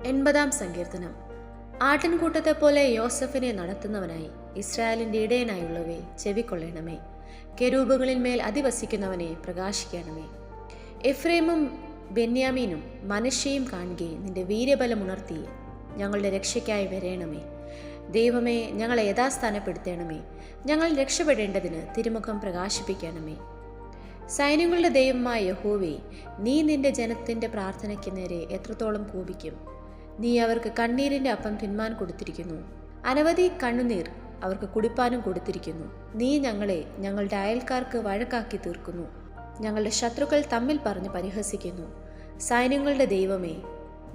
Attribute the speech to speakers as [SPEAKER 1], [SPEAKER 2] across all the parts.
[SPEAKER 1] 80 സങ്കീർത്തനം. ആട്ടിൻകൂട്ടത്തെ പോലെ യോസഫിനെ നടത്തുന്നവനായി ഇസ്രായേലിന്റെ ഇടയനായുള്ളവേ ചെവിക്കൊള്ളണമേ. കെരൂബുകളിൽ മേൽ അധിവസിക്കുന്നവനെ പ്രകാശിക്കണമേ. എഫ്രേമും ബെന്യാമീനും മനശ്ശെയും കാണുകെ നിന്റെ വീര്യബലം ഉണർത്തി ഞങ്ങളുടെ രക്ഷയ്ക്കായി വരേണമേ. ദൈവമേ, ഞങ്ങളെ യഥാസ്ഥാനപ്പെടുത്തണമേ. ഞങ്ങൾ രക്ഷപ്പെടേണ്ടതിന് തിരുമുഖം പ്രകാശിപ്പിക്കണമേ. സൈന്യങ്ങളുടെ ദൈവമായ യഹോവേ, നീ നിന്റെ ജനത്തിന്റെ പ്രാർത്ഥനയ്ക്ക് നേരെ എത്രത്തോളം കോപിക്കും? നീ അവർക്ക് കണ്ണീരിന്റെ അപ്പം തിന്മാൻ കൊടുത്തിരിക്കുന്നു, അനവധി കണ്ണുനീർ അവർക്ക് കുടിപ്പാനും കൊടുത്തിരിക്കുന്നു. നീ ഞങ്ങളെ ഞങ്ങളുടെ അയൽക്കാർക്ക് വഴക്കാക്കി തീർക്കുന്നു, ഞങ്ങളുടെ ശത്രുക്കൾ തമ്മിൽ പറഞ്ഞ് പരിഹസിക്കുന്നു. സൈന്യങ്ങളുടെ ദൈവമേ,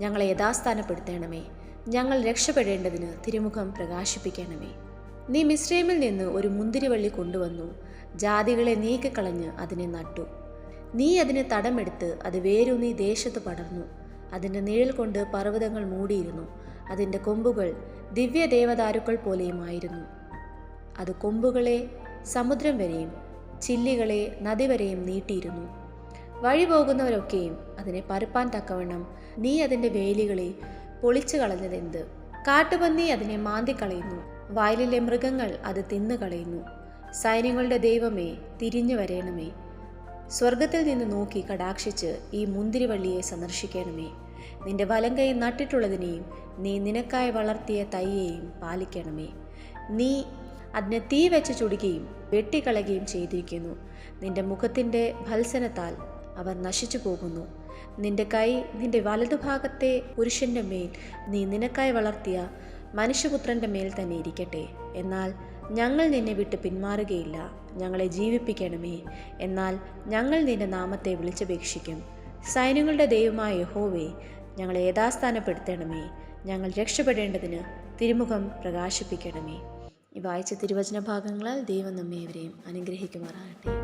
[SPEAKER 1] ഞങ്ങളെ യഥാസ്ഥാനപ്പെടുത്തണമേ. ഞങ്ങൾ രക്ഷപ്പെടേണ്ടതിന് തിരുമുഖം പ്രകാശിപ്പിക്കണമേ. നീ മിസ്രൈമിൽ നിന്ന് ഒരു മുന്തിരിവള്ളി കൊണ്ടുവന്നു, ജാതികളെ നീക്കിക്കളഞ്ഞ് അതിനെ നട്ടു. നീ അതിന് തടമെടുത്ത് അത് വേരൂന്നി ദേശത്ത് പടർന്നു. അതിൻ്റെ നിഴൽ കൊണ്ട് പർവ്വതങ്ങൾ മൂടിയിരുന്നു. അതിൻ്റെ കൊമ്പുകൾ ദിവ്യദേവദാരുക്കൾ പോലെയുമായിരുന്നു. അത് കൊമ്പുകളെ സമുദ്രം വരെയും ചില്ലികളെ നദി വരെയും നീട്ടിയിരുന്നു. വഴി പോകുന്നവരൊക്കെയും അതിനെ പരപ്പാൻ തക്കവണ്ണം നീ അതിൻ്റെ വേലികളെ പൊളിച്ചു കളഞ്ഞതെന്ത്? കാട്ടുപന്നി അതിനെ മാന്തിക്കളയുന്നു, വയലിലെ മൃഗങ്ങൾ അത് തിന്നുകളയുന്നു. സൈന്യങ്ങളുടെ ദൈവമേ, തിരിഞ്ഞു വരേണമേ. സ്വർഗത്തിൽ നിന്ന് നോക്കി കടാക്ഷിച്ച് ഈ മുന്തിരിവള്ളിയെ സന്ദർശിക്കണമേ. നിന്റെ വലങ്കൈ നട്ടിട്ടുള്ളതിനെയും നീ നിനക്കായി വളർത്തിയ തൈയെയും പാലിക്കണമേ. നീ അതിനെ തീ വെച്ച് ചുടുകയും വെട്ടിക്കളയുകയും ചെയ്തിരിക്കുന്നു. നിന്റെ മുഖത്തിൻ്റെ ഭത്സനത്താൽ അവർ നശിച്ചു പോകുന്നു. നിന്റെ കൈ നിന്റെ വലതുഭാഗത്തെ പുരുഷന്റെ മേൽ നീ നിനക്കായി വളർത്തിയ മനുഷ്യപുത്രന്റെ മേൽ തന്നെ ഇരിക്കട്ടെ. എന്നാൽ ഞങ്ങൾ നിന്നെ വിട്ട് പിന്മാറുകയില്ല. ഞങ്ങളെ ജീവിപ്പിക്കണമേ. എന്നാൽ ഞങ്ങൾ നിന്റെ നാമത്തെ വിളിച്ചപേക്ഷിക്കും. സൈന്യങ്ങളുടെ ദൈവമായ യഹോവേ, ഞങ്ങളെ യഥാസ്ഥാനപ്പെടുത്തണമേ. ഞങ്ങൾ രക്ഷപ്പെടേണ്ടതിന് തിരുമുഖം പ്രകാശിപ്പിക്കണമേ. ഈ വായിച്ച തിരുവചന ഭാഗങ്ങളാൽ ദൈവം നമ്മേവരെയും അനുഗ്രഹിക്കുമാറാകട്ടെ.